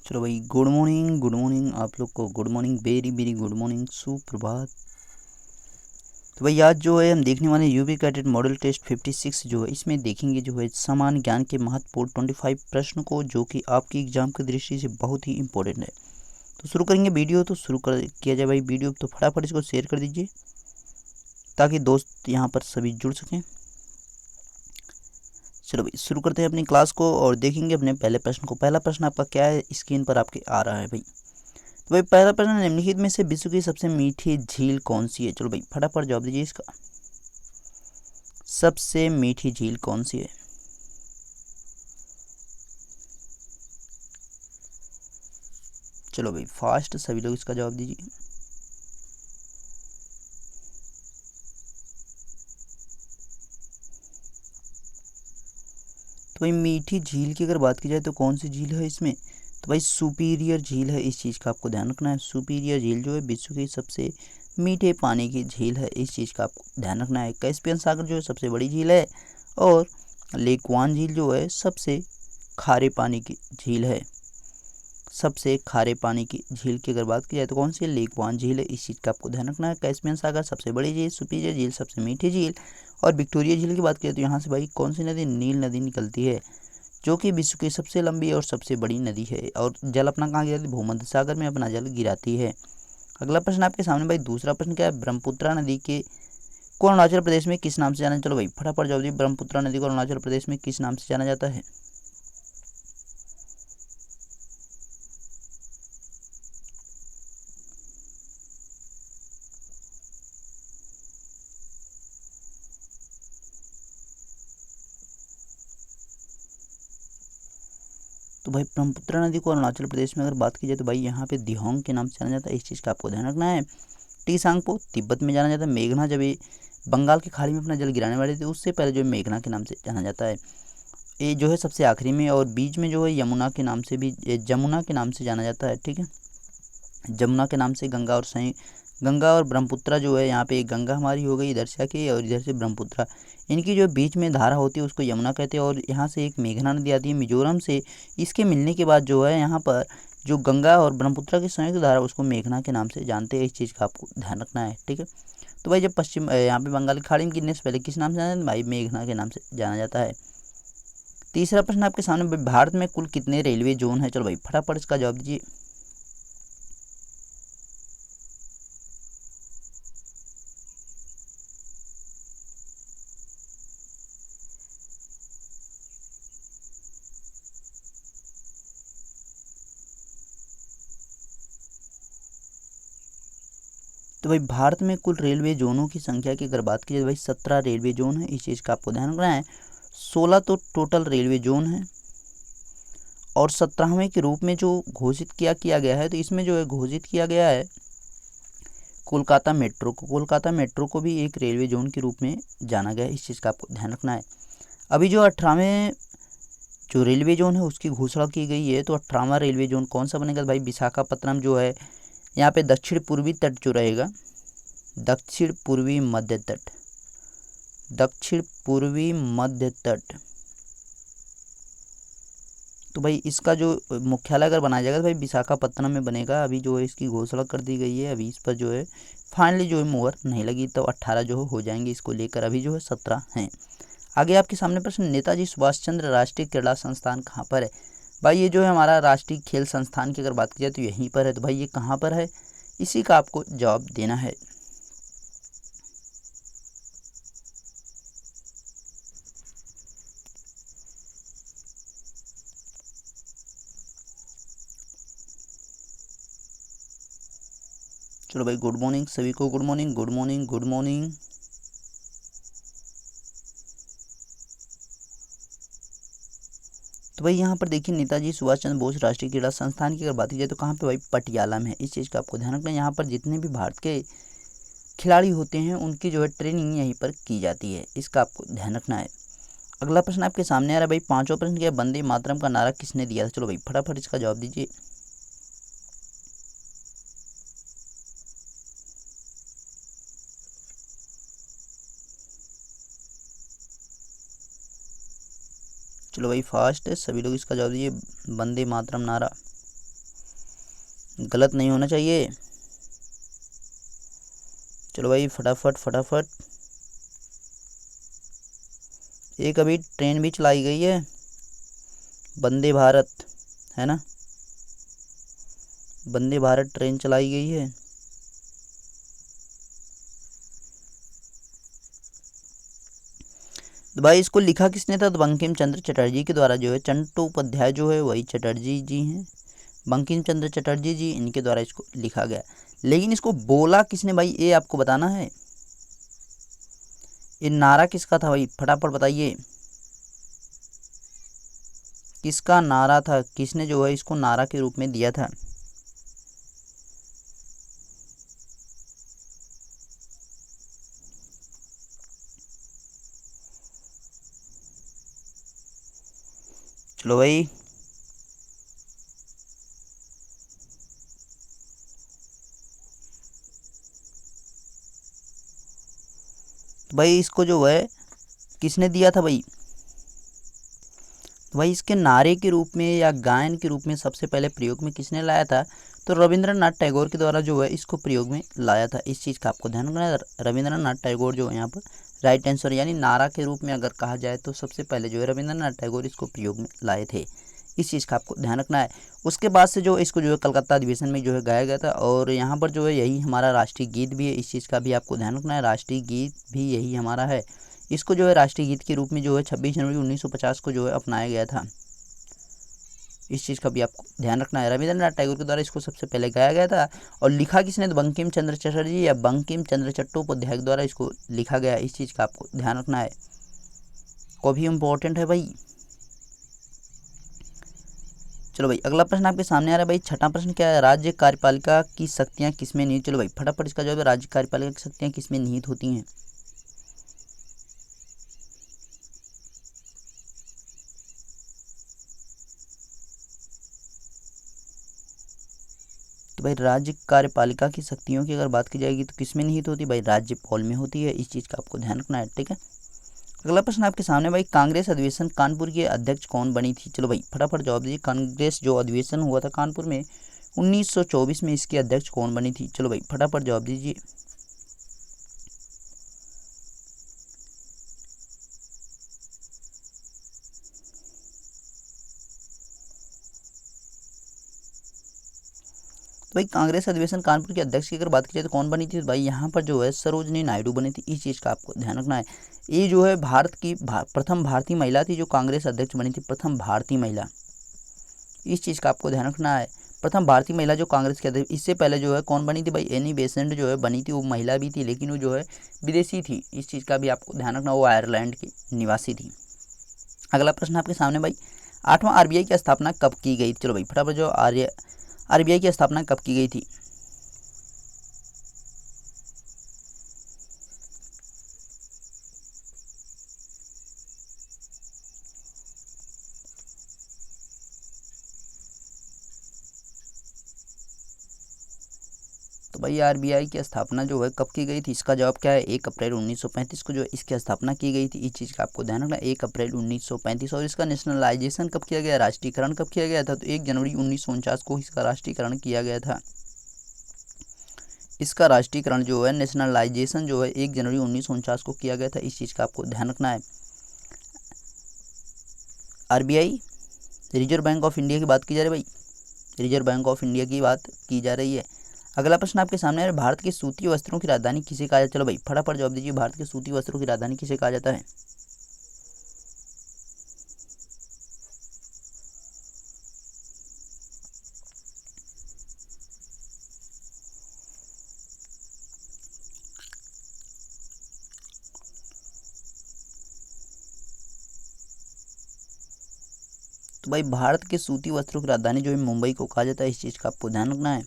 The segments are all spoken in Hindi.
चलो भाई, गुड मॉर्निंग आप लोग को। Good morning, very very good morning, सुप्रभात। तो भाई आज जो है हम देखने वाले यूपी कैडेट मॉडल टेस्ट 56 जो है, इसमें देखेंगे जो है सामान्य ज्ञान के महत्वपूर्ण 25 प्रश्न को, जो कि आपकी एग्जाम की दृष्टि से बहुत ही इंपॉर्टेंट है। तो शुरू करेंगे वीडियो। तो शुरू कर किया जाए भाई वीडियो। तो फटाफट इसको शेयर कर दीजिए ताकि दोस्त यहाँ पर सभी जुड़ सकें। चलो भाई शुरू करते हैं अपनी क्लास को और देखेंगे अपने पहले प्रश्न को। पहला प्रश्न आपका क्या है, स्क्रीन पर आपके आ रहा है भाई। तो भाई पहला प्रश्न, निम्नलिखित में से विश्व की सबसे मीठी झील कौन सी है? चलो भाई फटाफट जवाब दीजिए इसका। सबसे मीठी झील कौन सी है? चलो भाई फास्ट सभी लोग इसका जवाब दीजिए। तो भाई मीठी झील की अगर बात की जाए तो कौन सी झील है इसमें? तो भाई सुपीरियर झील है। इस चीज़ का आपको ध्यान रखना है। सुपीरियर झील जो है विश्व की सबसे मीठे पानी की झील है। इस चीज़ का आपको ध्यान रखना है। कैस्पियन सागर जो है सबसे बड़ी झील है और लेक वान झील जो है सबसे खारे पानी की झील है। सबसे खारे पानी की झील की अगर बात की जाए तो कौन सी है? लेक वान झील है। इस चीज़ का आपको ध्यान रखना है। कैस्पियन सागर सबसे बड़ी झील, सुपीरियर झील सबसे मीठी झील और विक्टोरिया झील की बात करें तो यहाँ से भाई कौन सी नदी? नील नदी निकलती है, जो कि विश्व की सबसे लंबी और सबसे बड़ी नदी है। और जल अपना कहाँ गिराती है? भूमध्य सागर में अपना जल गिराती है। अगला प्रश्न आपके सामने भाई, दूसरा प्रश्न क्या है? ब्रह्मपुत्रा नदी के को अरुणाचल प्रदेश में किस नाम से जाना? चलो भाई फटाफट जवाब दीजिए। ब्रह्मपुत्रा नदी को अरुणाचल प्रदेश में किस नाम से जाना जाता है? तो भाई ब्रह्मपुत्रा नदी को अरुणाचल प्रदेश में अगर बात की जाए तो भाई यहाँ पे दिहोंग के नाम से जाना जाता है। इस चीज़ का आपको ध्यान रखना है। टी सांगपो तिब्बत में जाना जाता है। मेघना जब ये बंगाल की खाड़ी में अपना जल गिराने वाली थी उससे पहले जो है मेघना के नाम से जाना जाता है। ये जो है सबसे आखिरी में, और बीच में जो है यमुना के नाम से भी, जमुना के नाम से जाना जाता है। ठीक है, जमुना के नाम से गंगा और ब्रह्मपुत्रा जो है, यहाँ पे एक गंगा हमारी हो गई इधर से आके और इधर से ब्रह्मपुत्रा, इनकी जो बीच में धारा होती है उसको यमुना कहते हैं। और यहाँ से एक मेघना नदी आती है मिजोरम से। इसके मिलने के बाद जो है यहाँ पर जो गंगा और ब्रह्मपुत्रा की संयुक्त धारा उसको मेघना के नाम से जानते हैं। इस चीज़ का आपको ध्यान रखना है। ठीक है, तो भाई जब पश्चिम यहाँ पे बंगाल की खाड़ी में गिरने से पहले किस नाम से जाना जाता है? भाई मेघना के नाम से जाना जाता है। तीसरा प्रश्न आपके सामने, भारत में कुल कितने रेलवे जोन है? चलो भाई फटाफट इसका जवाब दीजिए। तो भाई भारत में कुल रेलवे जोनों की संख्या की अगर बात की जाए तो भाई 17 रेलवे जोन है। इस चीज़ का आपको ध्यान रखना है। 16 तो टोटल रेलवे जोन है और 17वें के रूप में जो घोषित किया गया है, तो इसमें जो है घोषित किया गया है कोलकाता मेट्रो को। कोलकाता मेट्रो को भी एक रेलवे जोन के रूप में जाना गया है। इस चीज़ का आपको ध्यान रखना है। अभी जो 18वें जो रेलवे जोन है उसकी घोषणा की गई है, तो 18वां रेलवे जोन कौन सा बनेगा? भाई विशाखापत्तनम जो है, यहाँ पे दक्षिण पूर्वी तट जो रहेगा, दक्षिण पूर्वी मध्य तट, दक्षिण पूर्वी मध्य तट, तो भाई इसका जो मुख्यालय अगर बनाया जाएगा तो भाई विशाखापत्तनम में बनेगा। अभी जो है इसकी घोषणा कर दी गई है। अभी इस पर जो है फाइनली जो है मुहर नहीं लगी, तो 18 जो हो जाएंगे इसको लेकर। अभी जो है 17 हैं। आगे आपके सामने प्रश्न, नेताजी सुभाष चंद्र राष्ट्रीय क्रीड़ा संस्थान कहाँ पर है? भाई ये जो है हमारा राष्ट्रीय खेल संस्थान की अगर बात की जाए तो यहीं पर है। तो भाई ये कहाँ पर है, इसी का आपको जवाब देना है। चलो भाई गुड मॉर्निंग सभी को। Good morning, good morning, good morning. तो भाई यहाँ पर देखिए, नेताजी सुभाष चंद्र बोस राष्ट्रीय क्रीड़ा संस्थान की अगर बात की जाए तो कहाँ पे? भाई पटियाला में है। इस चीज़ का आपको ध्यान रखना है। यहाँ पर जितने भी भारत के खिलाड़ी होते हैं उनकी जो है ट्रेनिंग यहीं पर की जाती है। इसका आपको ध्यान रखना है। अगला प्रश्न आपके सामने आ रहा है भाई, पांचवा प्रश्न क्या है? वंदे मातरम का नारा किसने दिया था? चलो भाई फटाफट इसका जवाब दीजिए। चलो भाई फास्ट है सभी लोग इसका जवाब दीजिए। वंदे मातरम नारा गलत नहीं होना चाहिए। चलो भाई फटाफट फटाफट। एक अभी ट्रेन भी चलाई गई है, वंदे भारत, है ना, वंदे भारत ट्रेन चलाई गई है। तो भाई इसको लिखा किसने था, तो बंकिम चंद्र चटर्जी के द्वारा जो है, चट्टोपाध्याय जो है वही चटर्जी जी हैं, बंकिम चंद्र चटर्जी जी, इनके द्वारा इसको लिखा गया। लेकिन इसको बोला किसने भाई, ये आपको बताना है। ये नारा किसका था भाई, फटाफट बताइए, किसका नारा था, किसने जो है इसको नारा के रूप में दिया था। चलो भाई, तो भाई इसको जो है किसने दिया था भाई, तो भाई इसके नारे के रूप में या गायन के रूप में सबसे पहले प्रयोग में किसने लाया था, तो रविंद्रनाथ टैगोर के द्वारा जो है इसको प्रयोग में लाया था। इस चीज़ का आपको ध्यान रखना है, रविंद्रनाथ टैगोर जो है यहाँ पर राइट आंसर, यानी नारा के रूप में अगर कहा जाए तो सबसे पहले जो है रविंद्रनाथ टैगोर इसको प्रयोग में लाए थे। इस चीज़ का आपको ध्यान रखना है। उसके बाद से जो इसको जो है कलकत्ता अधिवेशन में जो है गाया गया था, और यहाँ पर जो है यही हमारा राष्ट्रीय गीत भी है। इस चीज़ का भी आपको ध्यान रखना है, राष्ट्रीय गीत भी यही हमारा है। इसको जो है राष्ट्रीय गीत के रूप में जो है 26 जनवरी 1950 को जो है अपनाया गया था। इस चीज़ का भी आपको ध्यान रखना है। रविंद्रनाथ टैगोर के द्वारा इसको सबसे पहले गाया गया था, और लिखा किसने, तो बंकिम चंद्र चटर्जी या बंकिम चंद्र चट्टोपाध्याय के द्वारा इसको लिखा गया। इस चीज़ का आपको ध्यान रखना है, को भी इम्पोर्टेंट है भाई। चलो भाई अगला प्रश्न आपके सामने आ रहा है भाई, छठा प्रश्न क्या है, राज्य कार्यपालिका की शक्तियाँ किसमें निहित। चलो भाई फटाफट इसका जवाब है, राज्य कार्यपालिका की शक्तियाँ किसमें निहित होती हैं। तो भाई राज्य कार्यपालिका की शक्तियों की अगर बात की जाएगी तो किसमें निहित होती है भाई, राज्यपाल में होती है। इस चीज़ का आपको ध्यान रखना है, ठीक है। अगला प्रश्न आपके सामने भाई, कांग्रेस अधिवेशन कानपुर के अध्यक्ष कौन बनी थी। चलो भाई फटाफट जवाब दीजिए, कांग्रेस जो अधिवेशन हुआ था कानपुर में 1924 में, इसकी अध्यक्ष कौन बनी थी। चलो भाई फटाफट जवाब दीजिए। तो भाई कांग्रेस अधिवेशन कानपुर के अध्यक्ष की अगर बात की जाए तो कौन बनी थी, तो भाई यहाँ पर जो है सरोजनी नायडू बनी थी। इस चीज़ का आपको ध्यान रखना है। ये जो है भारत की प्रथम भारतीय महिला थी जो कांग्रेस अध्यक्ष बनी थी, प्रथम भारतीय महिला। इस चीज़ का आपको ध्यान रखना है, प्रथम भारतीय महिला जो कांग्रेस के अध्यक्ष। इससे पहले जो है कौन बनी थी भाई, एनी बेसेंट जो है बनी थी, वो महिला भी थी लेकिन वो जो है विदेशी थी। इस चीज़ का भी आपको ध्यान रखना, वो आयरलैंड की निवासी थी। अगला प्रश्न आपके सामने भाई, आठवां आरबीआई की स्थापना कब की गई। चलो भाई फटाफट जो आरबीआई की स्थापना कब की गई थी। तो भाई आरबीआई की स्थापना जो है कब की गई थी, इसका जवाब क्या है, 1 अप्रैल 1935 को जो इसकी स्थापना की गई थी। इस चीज़ का आपको ध्यान रखना, 1 अप्रैल 1935। और इसका नेशनलाइजेशन कब किया गया, राष्ट्रीयकरण कब किया गया था, तो 1 जनवरी 1949 को इसका राष्ट्रीयकरण किया गया था। इसका राष्ट्रीयकरण जो है, नेशनलाइजेशन जो है 1 जनवरी 1949 को किया गया था। इस चीज़ का आपको ध्यान रखना है। RBI reserve bank of India की बात की जा रही है भाई, रिजर्व बैंक ऑफ इंडिया की बात की जा रही है। अगला प्रश्न आपके सामने है, भारत के सूती वस्त्रों की राजधानी किसे कहा जाता है। चलो भाई फटाफट जवाब दीजिए, भारत के सूती वस्त्रों की राजधानी किसे कहा जाता है। तो भाई भारत के सूती वस्त्रों की राजधानी जो है मुंबई को कहा जाता है। इस चीज़ का आपको ध्यान रखना है,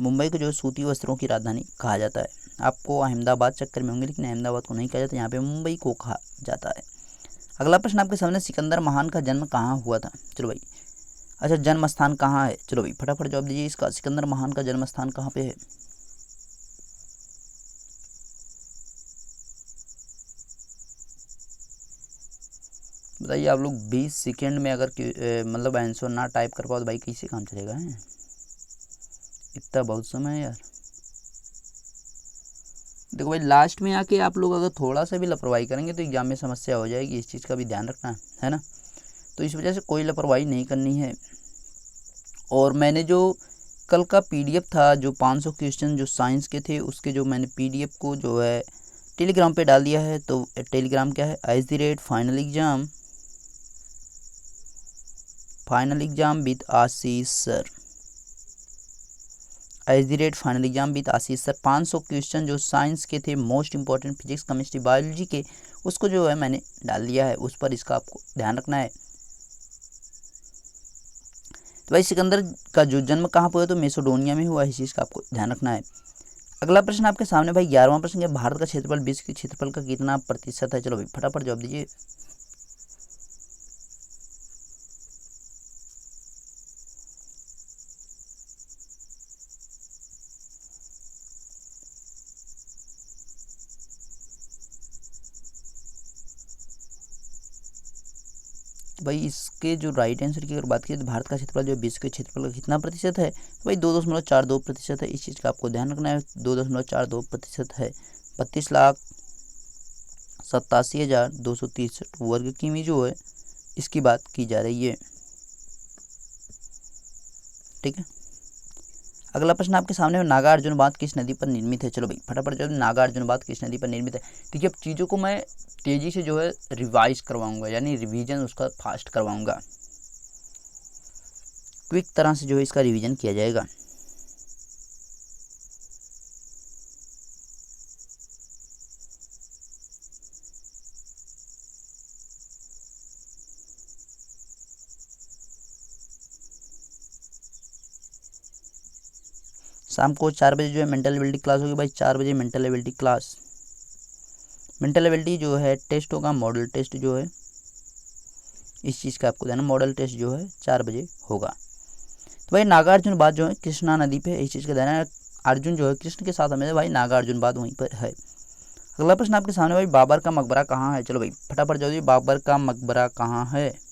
मुंबई को जो है सूती वस्त्रों की राजधानी कहा जाता है। आपको अहमदाबाद चक्कर में होंगे, लेकिन अहमदाबाद को नहीं कहा जाता, यहाँ पे मुंबई को कहा जाता है। अगला प्रश्न आपके सामने, सिकंदर महान का जन्म कहाँ हुआ था। चलो भाई अच्छा, जन्म स्थान कहाँ है। चलो भाई फटाफट जवाब दीजिए, इसका सिकंदर महान का जन्म स्थान कहाँ पे है। बताइए आप लोग 20 सेकेंड में अगर मतलब आंसर ना टाइप कर पाओ तो भाई कैसे काम चलेगा है। इतना बहुत समय है यार। देखो भाई लास्ट में आके आप लोग अगर थोड़ा सा भी लापरवाही करेंगे तो एग्जाम में समस्या हो जाएगी, इस चीज़ का भी ध्यान रखना है ना। तो इस वजह से कोई लापरवाही नहीं करनी है। और मैंने जो कल का पीडीएफ था जो 500 क्वेश्चन जो साइंस के थे उसके जो मैंने पीडीएफ को जो है टेलीग्राम पे डाल दिया है। तो टेलीग्राम क्या है, @final exam with Ashish sir, @final exam with Ashish sir. 500 question जो साइंस के थे most important, physics chemistry biology के, उसको जो है मैंने डाल दिया है उस पर, इसका आपको ध्यान रखना है। तो भाई सिकंदर का जो जन्म कहाँ पर हुआ, तो मेसोडोनिया में हुआ, इस चीज़ का आपको ध्यान रखना है। अगला प्रश्न आपके सामने भाई 11वां प्रश्न है, भारत का क्षेत्रफल विश्व के क्षेत्रफल का कितना प्रतिशत है। चलो भाई फटाफट जवाब दीजिए। भाई इसके जो राइट आंसर की अगर बात करें तो भारत का क्षेत्रफल जो विश्व के क्षेत्रफल का कितना प्रतिशत है, तो भाई 2.42% है। इस चीज़ का आपको ध्यान रखना है, 2.42% है। 32,87,263 वर्ग किमी जो है इसकी बात की जा रही है। ठीक है। अगला प्रश्न आपके सामने है, नागार्जुन बांध किस नदी पर निर्मित है। चलो भाई फटाफट जो नागार्जुन बांध किस नदी पर निर्मित है। देखिए अब चीज़ों को मैं तेज़ी से जो है रिवाइज करवाऊंगा, यानी रिवीजन उसका फास्ट करवाऊंगा, क्विक तरह से जो है इसका रिवीजन किया जाएगा। शाम को 4 बजे जो है मेंटल एबिलिटी क्लास होगी भाई, 4 बजे mental ability class. Mental ability जो है टेस्ट होगा, मॉडल टेस्ट जो है, इस चीज़ का आपको ध्यान, मॉडल टेस्ट जो है 4 बजे होगा। तो भाई नागार्जुन बांध जो है कृष्णा नदी पे, इस चीज़ का ध्यान है। अर्जुन जो है कृष्ण के साथ हमें भाई नागार्जुन बांध वहीं पर है। अगला प्रश्न आपके सामने भाई, बाबर का मकबरा कहाँ है। चलो भाई फटाफट जल्दी, बाबर का मकबरा कहाँ है।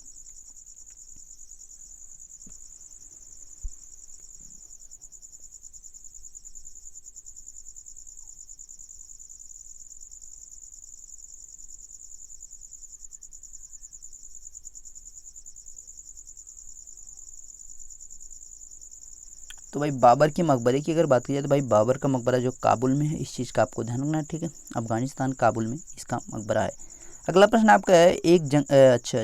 तो भाई बाबर के मकबरे की अगर बात की जाए तो भाई बाबर का मकबरा जो काबुल में है, इस चीज़ का आपको ध्यान रखना है। ठीक है, अफगानिस्तान काबुल में इसका मकबरा है। अगला प्रश्न आपका है, अच्छा,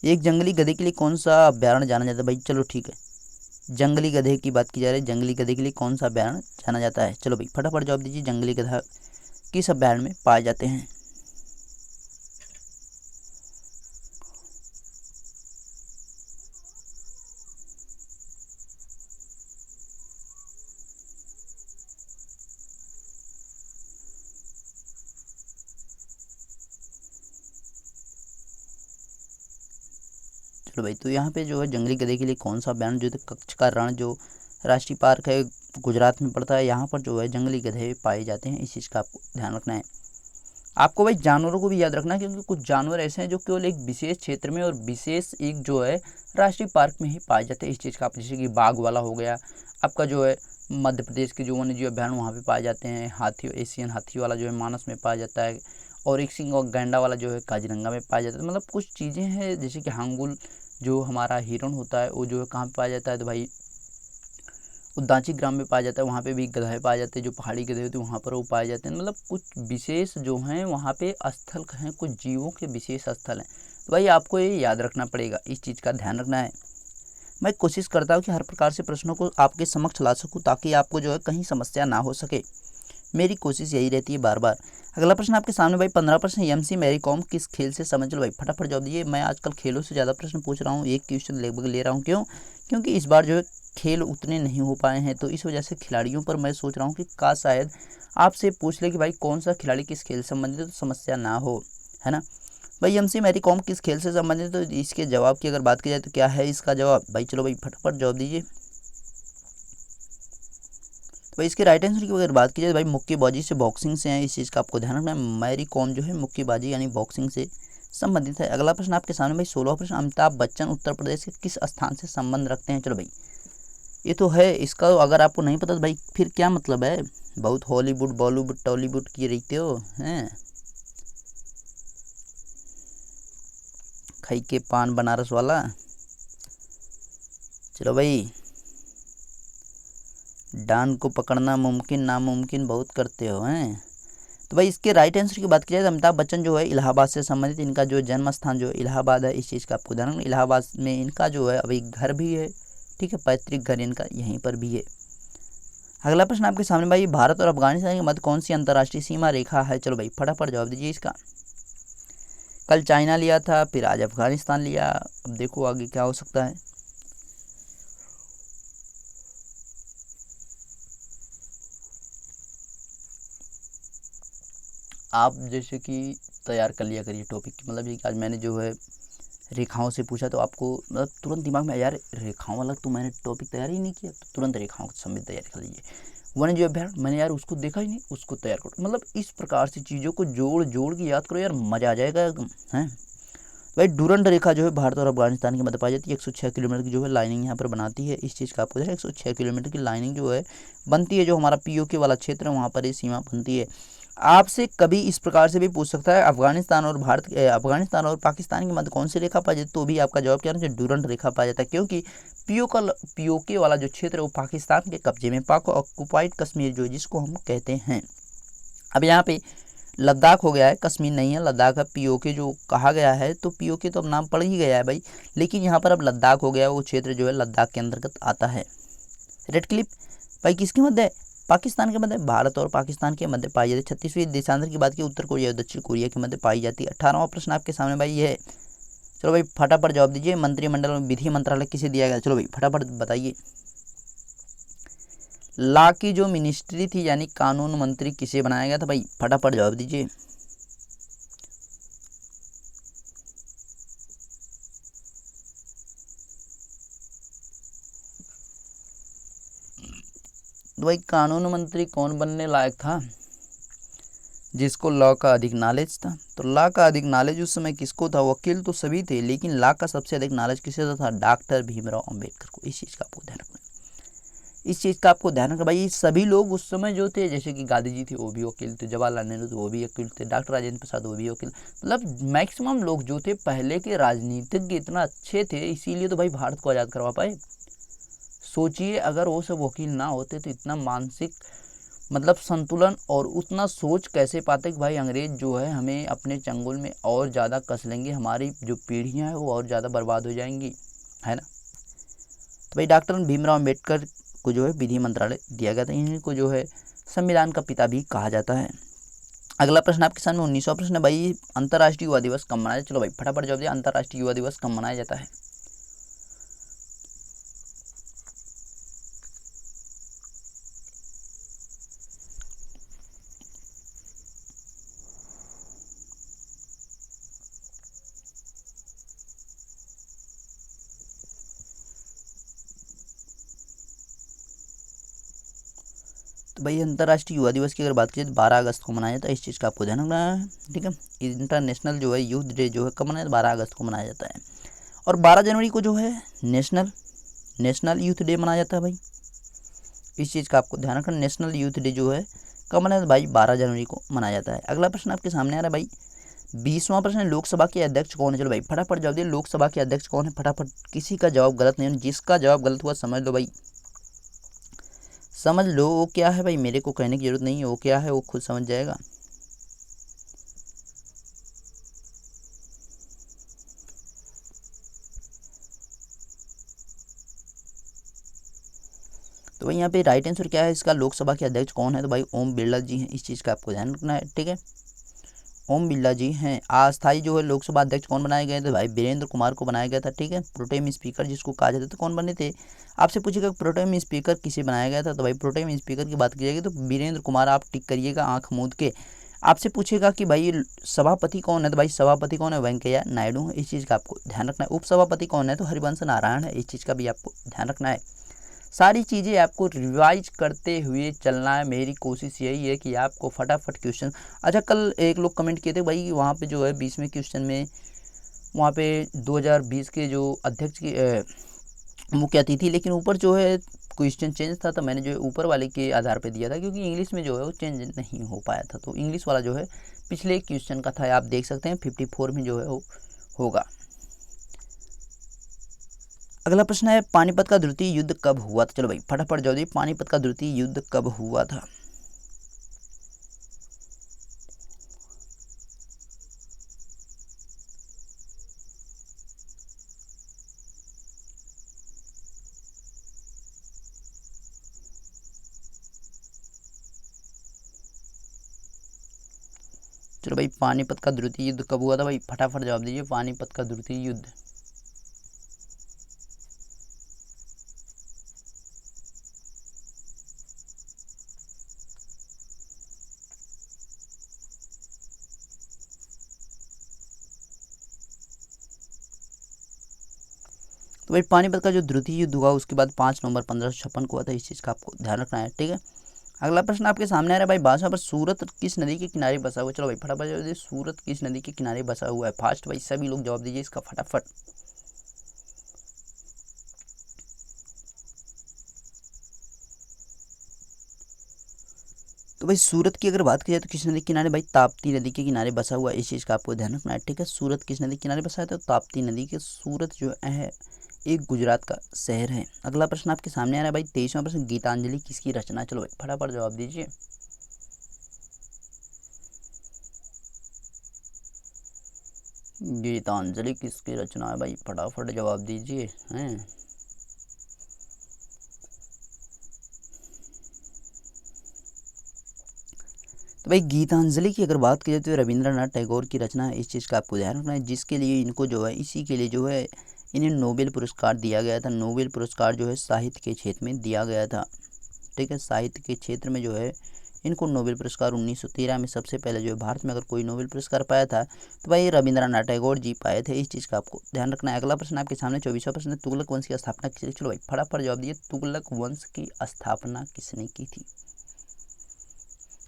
एक जंगली गधे के लिए कौन सा अभ्यारण्य जाना जाता है। भाई चलो ठीक है, जंगली गधे की बात की जा रही है, जंगली गधे के लिए कौन सा अभ्यारण्य जाना जाता है। चलो भाई फटाफट जवाब दीजिए, जंगली गधा किस अभ्यारण्य में पाए जाते हैं। चलो भाई, तो यहाँ पे जो है जंगली गधे के लिए कौन सा अभ्यारण्य, जो कच्छ का रण जो राष्ट्रीय पार्क है गुजरात में पड़ता है, यहाँ पर जो है जंगली गधे पाए जाते हैं। इस चीज़ का आपको ध्यान रखना है। आपको भाई जानवरों को भी याद रखना है, क्योंकि कुछ जानवर ऐसे हैं जो केवल एक विशेष क्षेत्र में और विशेष एक जो है राष्ट्रीय पार्क में ही पाए जाते हैं। इस चीज़ का आप, जैसे कि बाघ वाला हो गया आपका जो है मध्य प्रदेश के जो वन्य जीव अभ्यारण्य वहाँ पे पाए जाते हैं। हाथी, एशियन हाथी वाला जो है मानस में पाया जाता है, और एक सिंह और गैंडा वाला जो है काजीरंगा में पाया जाता है। मतलब कुछ चीज़ें हैं, जैसे कि हांगुल जो हमारा हिरण होता है वो जो है कहाँ पे पाया जाता है, तो भाई उदाची ग्राम में पाया जाता है, वहाँ पे भी गधे पाए जाते हैं, जो पहाड़ी गधे होते हैं वहाँ पर वो पाए जाते हैं। मतलब कुछ विशेष जो हैं वहाँ पे स्थल हैं, कुछ जीवों के विशेष स्थल हैं। तो भाई आपको ये याद रखना पड़ेगा, इस चीज़ का ध्यान रखना है। मैं कोशिश करता हूँ कि हर प्रकार से प्रश्नों को आपके समक्ष ला सकूँ, ताकि आपको जो है कहीं समस्या ना हो सके। मेरी कोशिश यही रहती है बार बार। अगला प्रश्न आपके सामने भाई 15 प्रश्न, एमसी मैरी कॉम किस खेल से समझ लो। भाई फटाफट जवाब दीजिए। मैं आजकल खेलों से ज़्यादा प्रश्न पूछ रहा हूँ, एक क्वेश्चन लगभग ले रहा हूँ। क्यों? क्योंकि इस बार जो है खेल उतने नहीं हो पाए हैं, तो इस वजह से खिलाड़ियों पर मैं सोच रहा हूँ कि शायद आपसे पूछ ले कि भाई कौन सा खिलाड़ी किस खेल से संबंधित है, तो समस्या ना हो, है ना। भाई एमसी मैरी कॉम किस खेल से संबंधित है, तो इसके जवाब की अगर बात की जाए तो क्या है इसका जवाब। भाई चलो भाई फटाफट जवाब दीजिए। तो इसके राइट आंसर की अगर बात की जाए भाई मुक्केबाजी से, बॉक्सिंग से है, इस चीज़ का आपको ध्यान रखना है। मैरी कॉम जो है मुक्केबाजी यानी बॉक्सिंग से संबंधित है। अगला प्रश्न आपके सामने भाई 16वां प्रश्न, अमिताभ बच्चन उत्तर प्रदेश के किस स्थान से संबंध रखते हैं। चलो भाई ये तो है, इसका अगर आपको नहीं पता तो भाई फिर क्या मतलब है, बहुत हॉलीवुड बॉलीवुड टॉलीवुड की रहते हो हैं। खाई के पान बनारस वाला। चलो भाई, डान को पकड़ना मुमकिन नामुमकिन बहुत करते हो हैं। तो भाई इसके राइट आंसर की बात की जाए तो अमिताभ बच्चन जो है इलाहाबाद से संबंधित, इनका जो जन्म स्थान जो इलाहाबाद है, इस चीज़ का आपको ध्यान रखना। इलाहाबाद में इनका जो है अभी घर भी है, ठीक है, पैतृक घर इनका यहीं पर भी है। अगला प्रश्न आपके सामने भाई, भारत और अफगानिस्तान के मध्य कौन सी अंतर्राष्ट्रीय सीमा रेखा है? चलो भाई फटाफट जवाब दीजिए इसका। कल चाइना लिया था, फिर आज अफगानिस्तान लिया, अब देखो आगे क्या हो सकता है। आप जैसे कि तैयार कर लिया करिए टॉपिक, मतलब ये आज मैंने जो है रेखाओं से पूछा तो आपको मतलब तुरंत दिमाग में यार रेखाओं वाला तो मैंने टॉपिक तैयार ही नहीं किया, तो तुरंत रेखाओं समेत तैयारी कर लीजिए। वन्य जीव अभ्यारण्य मैंने यार उसको देखा ही नहीं, उसको तैयार करो। मतलब इस प्रकार से चीज़ों को जोड़ जोड़ के याद करो यार, मज़ा आ जाएगा एकदम हैं। भाई डूरंड रेखा जो है भारत और अफगानिस्तान के मध्य पाई जाती है, 106 किलोमीटर की जो है लाइनिंग यहाँ पर बनाती है। इस चीज़ का आपको 106 किलोमीटर की लाइनिंग जो है बनती है, जो हमारा पीओके वाला क्षेत्र है वहाँ पर ये सीमा बनती है। आपसे कभी इस प्रकार से भी पूछ सकता है, अफगानिस्तान और पाकिस्तान के मध्य कौन सी रेखा पाई जाती है, तो भी आपका जवाब क्या है, डूरंड रेखा पाया जाता है। क्योंकि पीओके वाला जो क्षेत्र है वो पाकिस्तान के कब्जे में, पाक ऑक्युपाइड कश्मीर जो जिसको हम कहते हैं। अब यहाँ पे लद्दाख हो गया है, कश्मीर नहीं है, लद्दाख है। पीओके जो कहा गया है तो पीओके तो अब नाम पड़ ही गया है भाई, लेकिन यहाँ पर अब लद्दाख हो गया, वो क्षेत्र जो है लद्दाख के अंतर्गत आता है। रेड क्लिप भाई किसके मध्य है? पाकिस्तान के मध्य, भारत और पाकिस्तान के मध्य पाई जाती है। 36वीं देशांतर की बात की, उत्तर कोरिया और दक्षिण कोरिया के मध्य पाई जाती है। 18वां प्रश्न आपके सामने भाई ये है, चलो भाई फटाफट जवाब दीजिए। मंत्रिमंडल में विधि मंत्रालय किसे दिया गया? चलो भाई फटाफट बताइए। लॉ की जो मिनिस्ट्री थी यानी कानून मंत्री किसे बनाया गया था? भाई फटाफट जवाब दीजिए। तो भाई कानून मंत्री कौन बनने लायक था? जिसको लॉ का अधिक नॉलेज था। तो लॉ का अधिक नॉलेज उस समय किसको था? वकील तो सभी थे, लेकिन लॉ का सबसे अधिक नॉलेज किसे था? डॉक्टर भीमराव अंबेडकर को। इस चीज़ का आपको ध्यान रखना, इस चीज़ का आपको ध्यान रखना भाई। सभी लोग उस समय जो थे, जैसे कि गांधी जी थे वो भी वकील थे, जवाहरलाल नेहरू थे वो भी वकील थे, डॉक्टर राजेंद्र प्रसाद वो भी वकील, मतलब मैक्सिमम लोग जो थे पहले के राजनीतिज्ञ इतना अच्छे थे, इसीलिए तो भाई भारत को आज़ाद करवा पाए। सोचिए अगर वो सब वकील ना होते तो इतना मानसिक मतलब संतुलन और उतना सोच कैसे पाते कि भाई अंग्रेज जो है हमें अपने चंगुल में और ज़्यादा कस लेंगे, हमारी जो पीढ़ियाँ हैं वो और ज़्यादा बर्बाद हो जाएंगी, है ना। तो भाई डॉक्टर भीमराव अम्बेडकर को जो है विधि मंत्रालय दिया गया था। इन्हीं को जो है संविधान का पिता भी कहा जाता है। अगला प्रश्न आपके सामने 19वां प्रश्न है भाई, अंतर्राष्ट्रीय युवा दिवस कब मनाया? चलो भाई फटाफट जवाब दिया, अंतर्राष्ट्रीय युवा दिवस कब मनाया जाता है? तो भाई अंतर्राष्ट्रीय युवा दिवस की अगर बात की जाए तो 12 अगस्त को मनाया जाता है। इस चीज़ का आपको ध्यान रखना है, ठीक है। इंटरनेशनल जो है यूथ डे जो है कब मनाया? 12 अगस्त को मनाया जाता है। और 12 जनवरी को जो है नेशनल यूथ डे मनाया जाता है भाई। इस चीज़ का आपको ध्यान रखना, नेशनल यूथ डे जो है कब मनाया जाता है? भाई 12 जनवरी को मनाया जाता है। अगला प्रश्न आपके सामने आ रहा है भाई, 20वां प्रश्न है, लोकसभा के अध्यक्ष कौन है? चलो भाई फटाफट जवाब दिए, लोकसभा के अध्यक्ष कौन है? फटाफट, किसी का जवाब गलत नहीं है, जिसका जवाब गलत हुआ समझ लो भाई, समझ लो वो क्या है भाई, मेरे को कहने की जरूरत नहीं है वो क्या है, वो खुद समझ जाएगा। तो भाई यहाँ पे राइट आंसर क्या है इसका, लोकसभा के अध्यक्ष कौन है? तो भाई ओम बिरला जी हैं। इस चीज़ का आपको ध्यान रखना है, ठीक है, ओम बिरला जी हैं। अस्थायी जो है लोकसभा अध्यक्ष कौन बनाए गए थे? भाई वीरेंद्र कुमार को बनाया गया था, ठीक है। प्रोटेम स्पीकर जिसको कहा जाता था कौन बने थे? आपसे पूछेगा प्रोटेम स्पीकर किसे बनाया गया था? तो भाई प्रोटेम स्पीकर की बात की जाएगी तो वीरेंद्र कुमार, आप टिक करिएगा आंख मूंद के। आपसे पूछेगा कि भाई सभापति कौन है? तो भाई सभापति कौन है? वेंकैया नायडू है। इस चीज़ का आपको ध्यान रखना है। उपसभापति कौन है? तो हरिवंश नारायण है। इस चीज़ का भी आपको ध्यान रखना है। सारी चीज़ें आपको रिवाइज करते हुए चलना है। मेरी कोशिश यही है कि आपको फटाफट क्वेश्चन, अच्छा कल एक लोग कमेंट किए थे भाई वहाँ पे जो है 20वें क्वेश्चन में वहाँ पे 2020 के जो अध्यक्ष की मुख्य अतिथि, लेकिन ऊपर जो है क्वेश्चन चेंज था तो मैंने जो है ऊपर वाले के आधार पे दिया था, क्योंकि इंग्लिश में जो है वो चेंज नहीं हो पाया था। तो इंग्लिश वाला जो है पिछले क्वेश्चन का था, आप देख सकते हैं 54 में जो है वो होगा। अगला प्रश्न है पानीपत का द्वितीय युद्ध कब हुआ था। चलो भाई फटाफट जल्दी, पानीपत का द्वितीय युद्ध कब हुआ था। चलो भाई पानीपत का द्वितीय युद्ध कब हुआ था भाई, फटाफट जवाब दीजिए। पानीपत का द्वितीय युद्ध तो भाई पानीपत का जो द्वितीय युद्ध हुआ उसके बाद 5 नवंबर 1556 को हुआ था। इस चीज़ का आपको ध्यान रखना है, ठीक है। अगला प्रश्न आपके सामने आ रहा है भाई, भाषा पर सूरत किस नदी के किनारे बसा हुआ है। चलो भाई फटाफट जवाब दीजिए, सूरत किस नदी के किनारे बसा हुआ है। फास्ट भाई सभी लोग जवाब दीजिए इसका फटाफट। तो भाई सूरत की अगर बात की जाए तो किस नदी के किनारे, भाई ताप्ती नदी के किनारे बसा हुआ है। इस चीज़ का आपको ध्यान रखना है, ठीक है। सूरत किस नदी के किनारे बसा है, तो ताप्ती नदी के। सूरत जो है एक गुजरात का शहर है। अगला प्रश्न आपके सामने आ रहा है भाई 23वां प्रश्न, गीतांजलि किसकी रचना है। चलो भाई फटाफट जवाब दीजिए। गीतांजलि किसकी रचना है भाई, फटाफट जवाब दीजिए हैं। तो भाई गीतांजलि की अगर बात की जाए तो रविंद्रनाथ टैगोर की रचना है। इस चीज़ का आपको ध्यान रखना है, जिसके लिए इनको जो है, इसी के लिए जो है इन्हें नोबेल पुरस्कार दिया गया था। नोबेल पुरस्कार जो है साहित्य के क्षेत्र में दिया गया था, ठीक है। साहित्य के क्षेत्र में जो है इनको नोबेल पुरस्कार 1913 में सबसे पहले जो है भारत में अगर कोई नोबेल पुरस्कार पाया था तो भाई रविंद्रनाथ टैगोर जी पाए थे। इस चीज़ का आपको ध्यान रखना है। अगला प्रश्न आपके सामने 24वां प्रश्न है, तुगलक वंश की स्थापना किसने। चलो भाई फटाफट जवाब दिए, तुगलक वंश की स्थापना किसने की थी।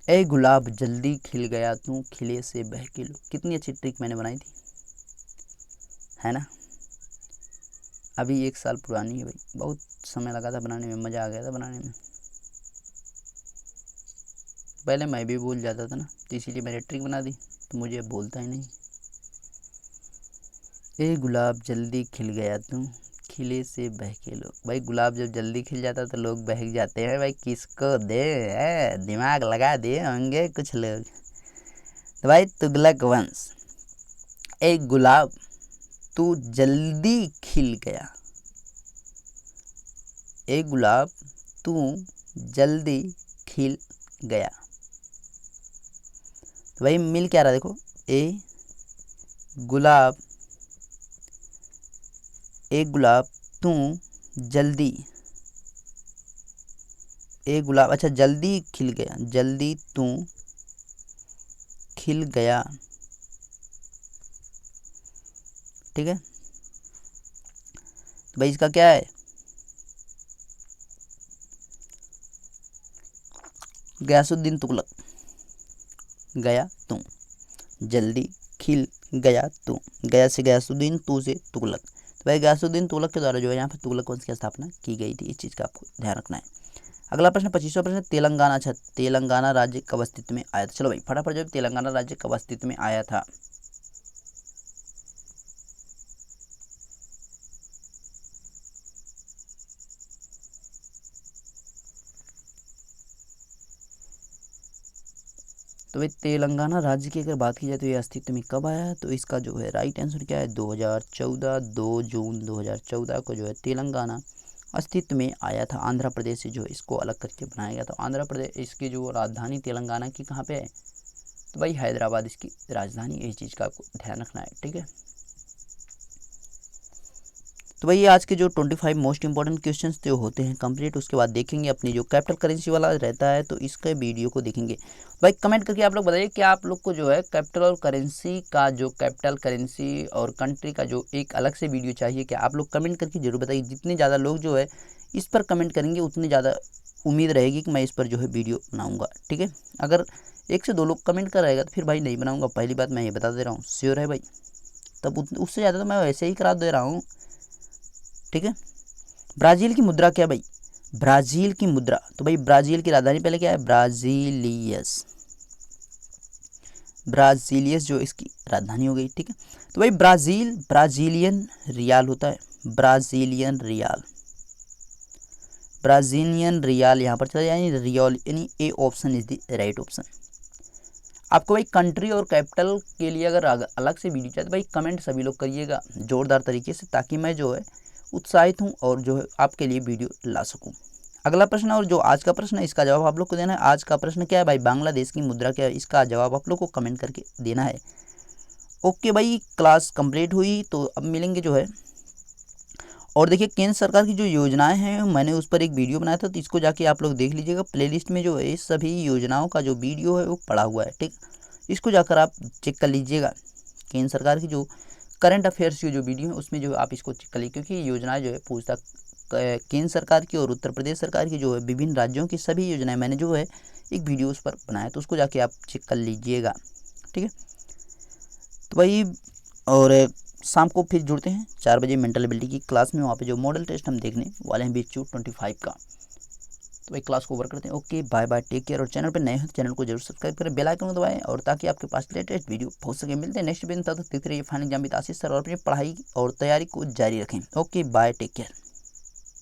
ए गुलाब जल्दी खिल गया तू खिले से बहके लो, कितनी अच्छी ट्रिक मैंने बनाई थी, है ना। अभी 1 साल पुरानी है भाई, बहुत समय लगा था बनाने में, मज़ा आ गया था बनाने में। पहले मैं भी भूल जाता था ना, तो इसीलिए मैंने ट्रिक बना दी, तो मुझे अब बोलता ही नहीं। ए गुलाब जल्दी खिल गया तू खिले से बहके लो। भाई गुलाब जब जल्दी खिल जाता तो लोग बहक जाते हैं भाई, किसको दे दिमाग लगा दिए होंगे कुछ लोग। तो भाई तुगलक वंश, ए गुलाब तू जल्दी खिल गया, ए गुलाब तू जल्दी खिल गया। तो भाई मिल क्या रहा देखो, ए गुलाब, ए गुलाब तू जल्दी, ए गुलाब, अच्छा जल्दी खिल गया, जल्दी तू खिल गया, ठीक है। तो भाई इसका क्या है, गयासुद्दीन तुगलक, गया तू जल्दी खिल गया तू, गया से गयासुद्दीन, तू से तुगलक। तो भाई गयासुद्दीन तुगलक के द्वारा जो है यहाँ पर तुगलक वंश की स्थापना की गई थी। इस चीज़ का आपको ध्यान रखना है। अगला प्रश्न 25वां प्रश्न, तेलंगाना, अच्छा तेलंगाना राज्य कब अस्तित्व में आया था। चलो भाई फटाफट जो तेलंगाना राज्य कब अस्तित्व में आया था। तो भाई तेलंगाना राज्य की अगर बात की जाए तो ये अस्तित्व में कब आया, तो इसका जो है राइट आंसर क्या है, 2014, 2 जून 2014 को जो है तेलंगाना अस्तित्व में आया था। आंध्र प्रदेश से जो है इसको अलग करके बनाया गया था। आंध्र प्रदेश, इसकी जो राजधानी तेलंगाना की कहाँ पे है, तो भाई हैदराबाद इसकी राजधानी है। इस चीज़ का आपको ध्यान रखना है, ठीक है। तो भाई आज के जो 25 मोस्ट इंपॉर्टेंट क्वेश्चंस जो होते हैं कंप्लीट, उसके बाद देखेंगे अपनी जो कैपिटल करेंसी वाला रहता है तो इसका वीडियो को देखेंगे। भाई कमेंट करके आप लोग बताइए कि आप लोग को जो है कैपिटल और करेंसी का, जो कैपिटल करेंसी और कंट्री का जो एक अलग से वीडियो चाहिए क्या, आप लोग कमेंट करके जरूर बताइए। जितने ज़्यादा लोग जो है इस पर कमेंट करेंगे उतनी ज़्यादा उम्मीद रहेगी कि मैं इस पर जो है वीडियो बनाऊँगा, ठीक है। अगर 1 से 2 लोग कमेंट कर रहेगा तो फिर भाई नहीं बनाऊँगा, पहली बात मैं ये बता दे रहा हूँ, श्योर है भाई। तब उससे ज़्यादा तो मैं वैसे ही करा दे रहा हूँ, ठीक है। ब्राज़ील की मुद्रा क्या भाई, ब्राज़ील की मुद्रा, तो भाई ब्राज़ील की राजधानी पहले क्या है, ब्राज़ीलियस, ब्राज़ीलियस जो इसकी राजधानी हो गई, ठीक है। तो भाई ब्राज़ील ब्राज़ीलियन रियाल होता है, ब्राज़ीलियन रियाल, ब्राज़ीलियन रियाल यहाँ पर चला जाए, यानी रियल, यानी A option is the right option. आपको भाई कंट्री और कैपिटल के लिए अगर अलग से वीडियो चाहिए तो भाई कमेंट सभी लोग करिएगा जोरदार तरीके से, ताकि मैं जो है उत्साहित हूँ और जो है आपके लिए वीडियो ला सकूँ। अगला प्रश्न, और जो आज का प्रश्न है इसका जवाब आप लोग को देना है। आज का प्रश्न क्या है भाई, बांग्लादेश की मुद्रा क्या है, इसका जवाब आप लोग को कमेंट करके देना है। ओके भाई, क्लास कंप्लीट हुई, तो अब मिलेंगे जो है। और देखिए केंद्र सरकार की जो योजनाएं हैं मैंने उस पर एक वीडियो बनाया था, तो इसको जाके आप लोग देख लीजिएगा। प्लेलिस्ट में जो है इस सभी योजनाओं का जो वीडियो है वो पड़ा हुआ है, ठीक। इसको जाकर आप चेक कर लीजिएगा। केंद्र सरकार की जो करंट अफेयर्स की जो वीडियो है उसमें जो है आप इसको चेक कर लीजिए, क्योंकि योजनाएं जो है पूछताछ केंद्र सरकार की और उत्तर प्रदेश सरकार की जो है विभिन्न राज्यों की सभी योजनाएं मैंने जो है एक वीडियो उस पर बनाया, तो उसको जाके आप चेक कर लीजिएगा, ठीक है। तो भाई और शाम को फिर जुड़ते हैं 4 बजे मेंटल एबिलिटी की क्लास में, वहाँ पे जो मॉडल टेस्ट हम देखने वाले हैं BHU 25 का। तो भाई क्लास को ओवर करते हैं। Okay bye bye, take care. और चैनल पर नए हैं तो चैनल को जरूर सब्सक्राइब करें, बेल आइकन को दबाएं, और ताकि आपके पास लेटेस्ट वीडियो पहुंच सके। मिलते हैं नेक्स्ट वीडियो में, तब तक देखते रहिए final exam with Ashish sir, और अपनी पढ़ाई और तैयारी को जारी रखें। Okay bye, take care.